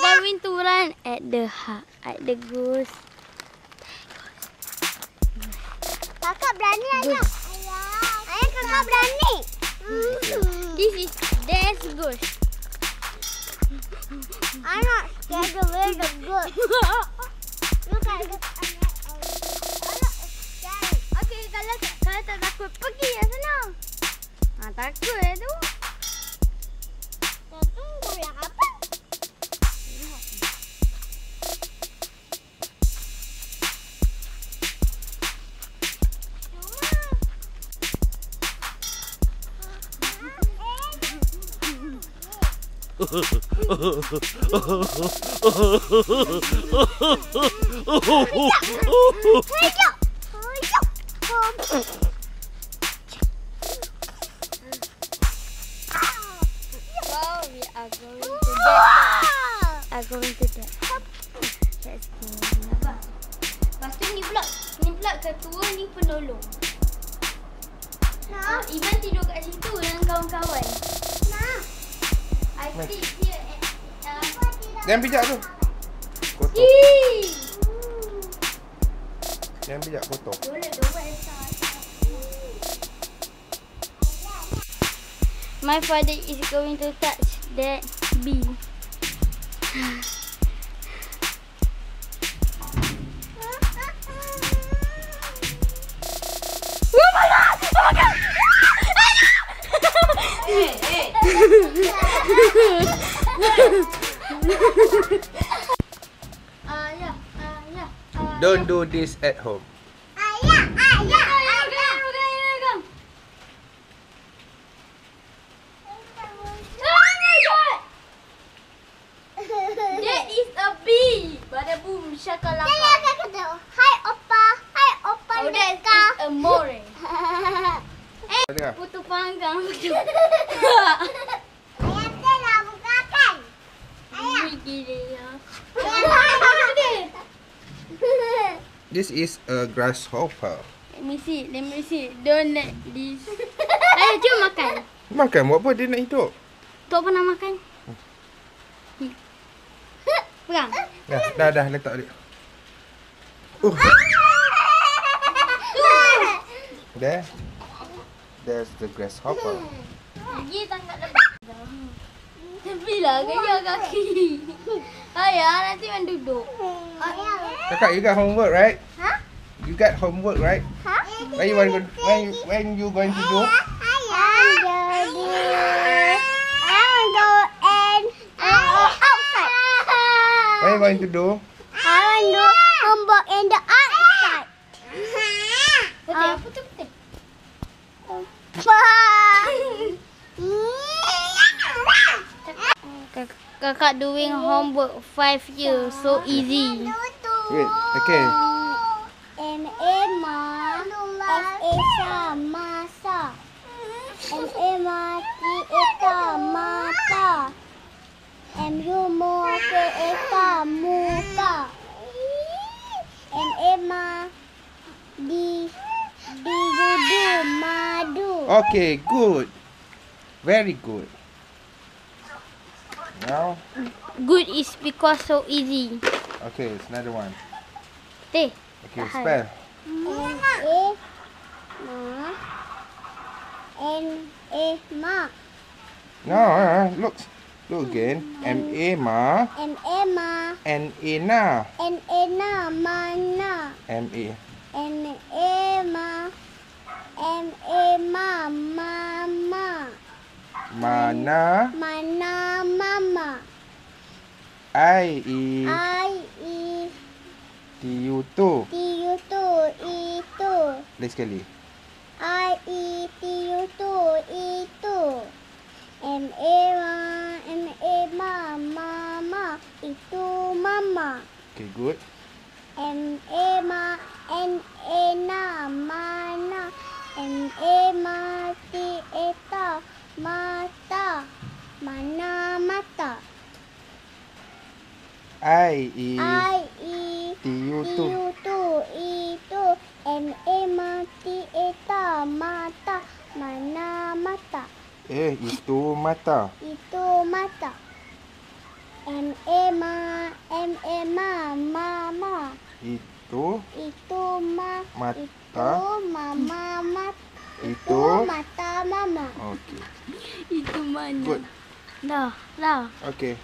are going to run at the goose. Kakak berani ayah. Ayah kakak berani. This is there's goose. I'm not scared of the goose. Look at the. Okay, kalau tak takut pergi ya sana. Takut tu. Tunggu lah apa? Going to that. Let's go. Nampak? Lepas tu ni pula ketua ni penolong. Iman tidur kat situ dengan kawan-kawan. I think dia Jangan pijak tu. Kotor. Jangan pijak kotor. My father is going to touch that bee. Oh my god! Oh my god! Hey. Don't do this at home. Ayah. That is a bee. Bada boom shakalaka. Hai Oppa. Oh, that is a more. Dengar. Putu panggang. Ayah telah bukakan. This is a grasshopper. Let me see. Don't let this. Ayo, jom makan. Makan buat apa dia nak hidup? Tok pernah makan? Pegang. Dah letak dia. There's the grasshopper. Pergi tangkap lepas. Tepilah kerja kaki. Ayah, nanti main duduk. Kakak, you got homework, right? Huh? You got homework, right? Huh? When you going to do? What are you going to do? I want to do homework in the outside. Betul, apa tu betul? Kakak doing homework 5 years, so easy. Wait, okay. M-A-M-A S-A-S-A Masa M-A-M-A-T-E-T-A Mata M-U-M-O-K-E-T-A Muka M-A-M-A-D-D-U-D Madu. Okay, good. Very good. Now, Good is because so easy. okay, it's another one. Teh. Okay, spell. M-A-M-A No, look again. M-A-M-A. M-A-M-A N-A-N-A. N-A-N-A Mana M-A. N-A-M-A M-A-M-A Mama Mana. Mana Mama I-E. I-E T-U-Tu. T-U-Tu Itu Lagi sekali. I-E-T-U-Tu Itu M-A-M-A M-A-M-A Mama Itu Mama Okay, good. M-A-M-A N-A-N-A Mana M-A-M-A-T-E-T-A Mata Mana Mata I-E. I-E T-U-Tu. T-U-Tu Itu M-A-M-A-T-E-T-A Mata Mana Mata Itu mata. Itu mata Mama. Itu Itu mata. mama. Itu Mata mama. okey. Itu mana? Good. Dah. Okey.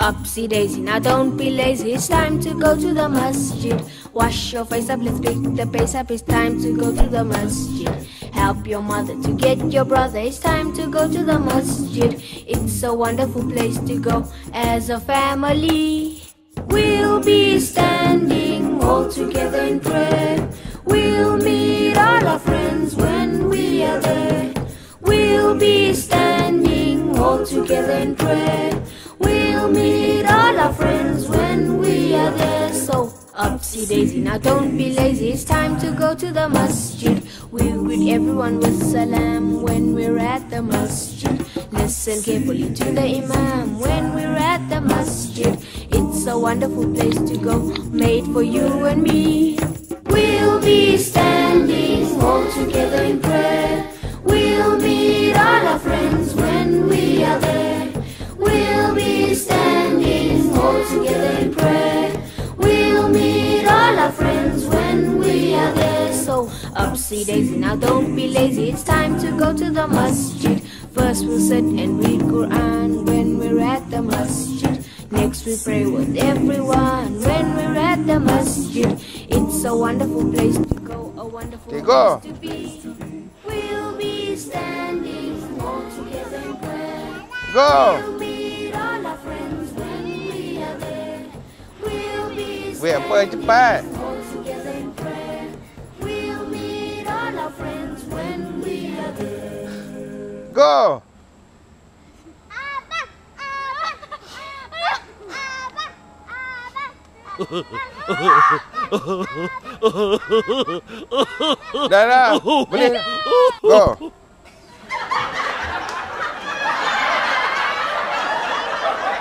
Upsy daisy, now don't be lazy. It's time to go to the masjid. Wash your face up, let's pick the pace up. It's time to go to the masjid. Help your mother to get your brother. It's time to go to the masjid. It's a wonderful place to go as a family. We'll be standing all together in prayer. We'll meet all our friends when we are there. We'll be standing all together in prayer. We'll meet all our friends when we are there. So, upsy daisy, now don't be lazy. It's time to go to the masjid. We'll greet everyone with salam when we're at the masjid. Listen carefully to the imam when we're at the masjid. It's a wonderful place to go, made for you and me. We'll be standing all together in prayer. We'll meet all our friends when we are there. We'll be standing all together in prayer. We'll meet all our friends when we are there. So, upsy daisy, now don't be lazy. It's time to go to the masjid. First we'll sit and read Quran when we're at the masjid. Next we pray with everyone when we're at the masjid. It's a wonderful place to go, a wonderful place to be. We'll be standing all together in prayer. Go. We'll meet all our friends when we are there. We'll be Weh, apa cepat? all together in prayer. We'll meet all our friends when we are there. Go. Dah. Boleh. Go.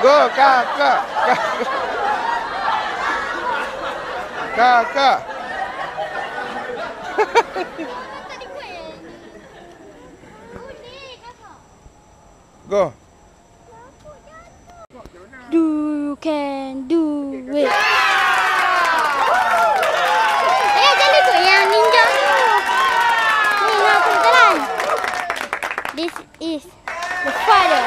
Go, kakak. Kakak. Go. You can do it. Jangan ikut yang ninja tu. Ni aku jalan. This is the father.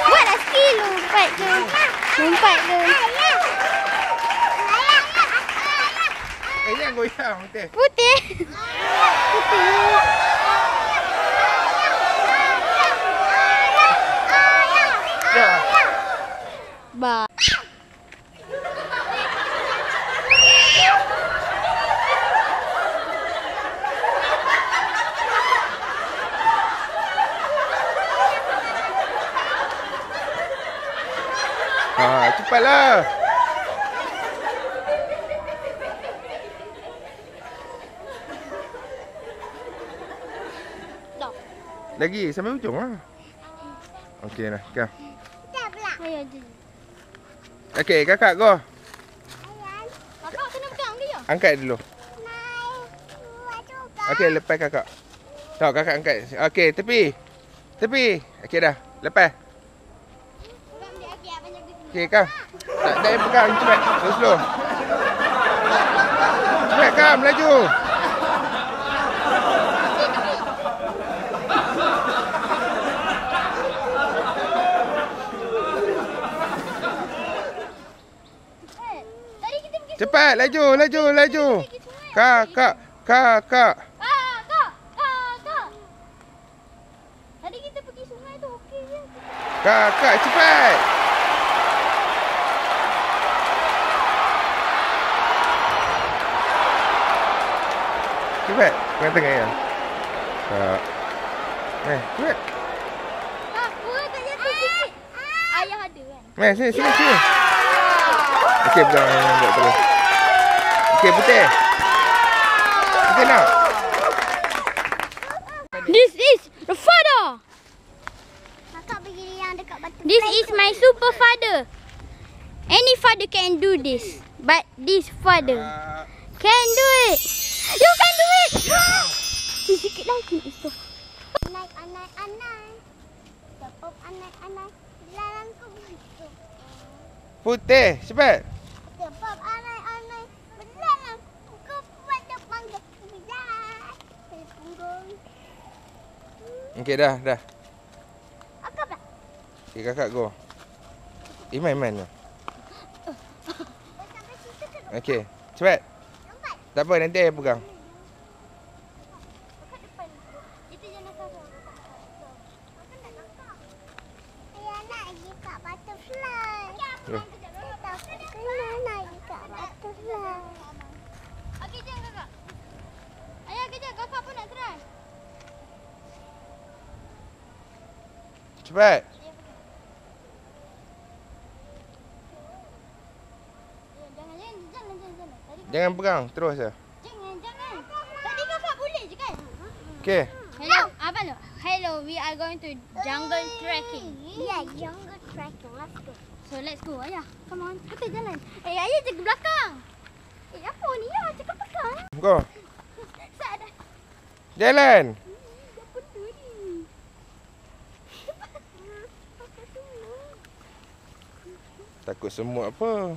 Buat lah skill lompat ke. Jangan goyang, Teh. Putih. Ya. Ba. Cepatlah. Lagi sampai hujung lah. Okey dah, kau. Okey, kakak go. Kakak kena pegang dia. Angkat dulu. Okey, lepas kakak. Tak, kakak angkat. Okey, tepi. Okey dah, lepas. Okey, kau. Tak payah pegang, cepat. Slow. Cepat kau, melaju. Cepat, laju. Kakak. Kakak. Tadi kita pergi sungai tu okey je. Kakak, cepat. Cepat, tengah ya. Kak. Cepat. Buat tak jatuh sikit. Ayah ada kan? Sini. Okey, pegang yang buat terus. Okey, putih. Putih nak. This is the father. Kakak pergi yang dekat batu. This is my super father. Any father can do this, but this father can do it. You can do it. Sikit lagi itu. Naik anai-anai. Tepuk anai-anai. Larang ku begitu. Putih. Cepat. Tepuk anai-anai. Belarang ku pada panggil. Belar. Punggung. Okey dah. Akak pula. Okey kakak go. Iman. Sampai situ ke? Okey. Cepat. Lompat. Tak apa nanti ayah pegang. Akak depan. Itu jangan kakak. Akak nak kakak. Ayah nak pergi kat butterfly. Eh. Kena nak pergi kat butterfly. Okey, jom kakak. Ayah kejap, kakak pun nak try. Cepat. Jangan. Jangan pegang. Terus je. Jangan. Tadi kakak boleh je kan? Okey. Hello, abang lo. Hello, we are going to jungle trekking. Yeah, jungle trekking. Let's go. So let's go, ayah. Come on, kita jalan. Ayah jaga belakang. Apa ni? Ya, cakap belakang. Go. Sat dah. Jalan. Apa tu ni? Takut semut apa?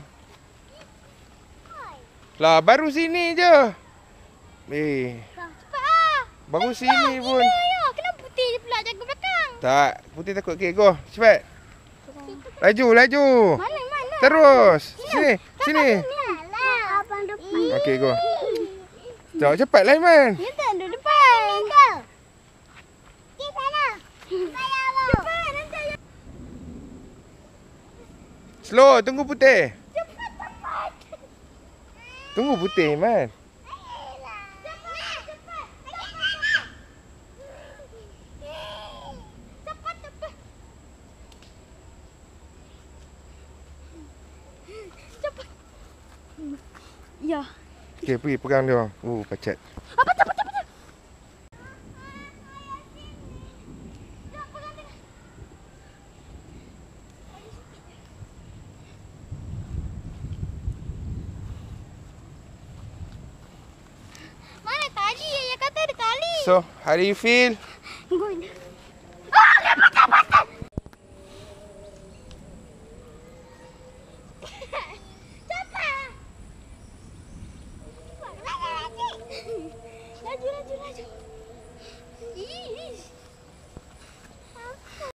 Lah baru sini je. Cepat ah. Baru sini pun. Ya, kenapa putih je pula jaga belakang? Tak, putih takut. Okey, go. Cepat. Laju. Mana? Terus. Sini. Alah, abang depan. Okey, go. Jom cepatlah Iman. Dia tak ada depan. Di sana. Saya abang. Cepat, nanti ayah. Slow, tunggu putih. Cepat. Tunggu putih Iman. Cepat. Ya. Okey, pergi pegang dia. Pacat. Apa cepat. Mana tali? Ayah kata ada tali. So, how do you feel? Good. Laju. Ish.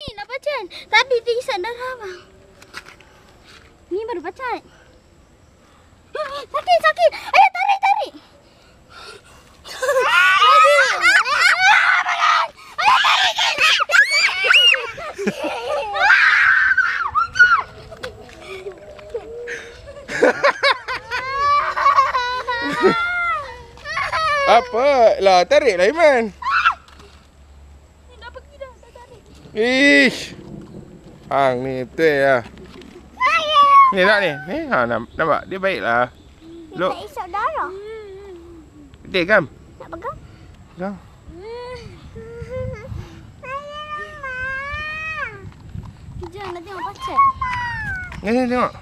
Ni nak pacat. Tadi dia isap darah bang. Ni baru pacat. Sakit. Ayah tarik. Apa? Lah, tariklah Iman. Dah pergi dah tarik. Ish. Hang ni betul lah. Ni nak ni. Ni nampak dia baiklah. Look. Tak isap darah. Betul kan? Nak pegang? Pegang. Jangan nak tengok pacat. Ni tengok.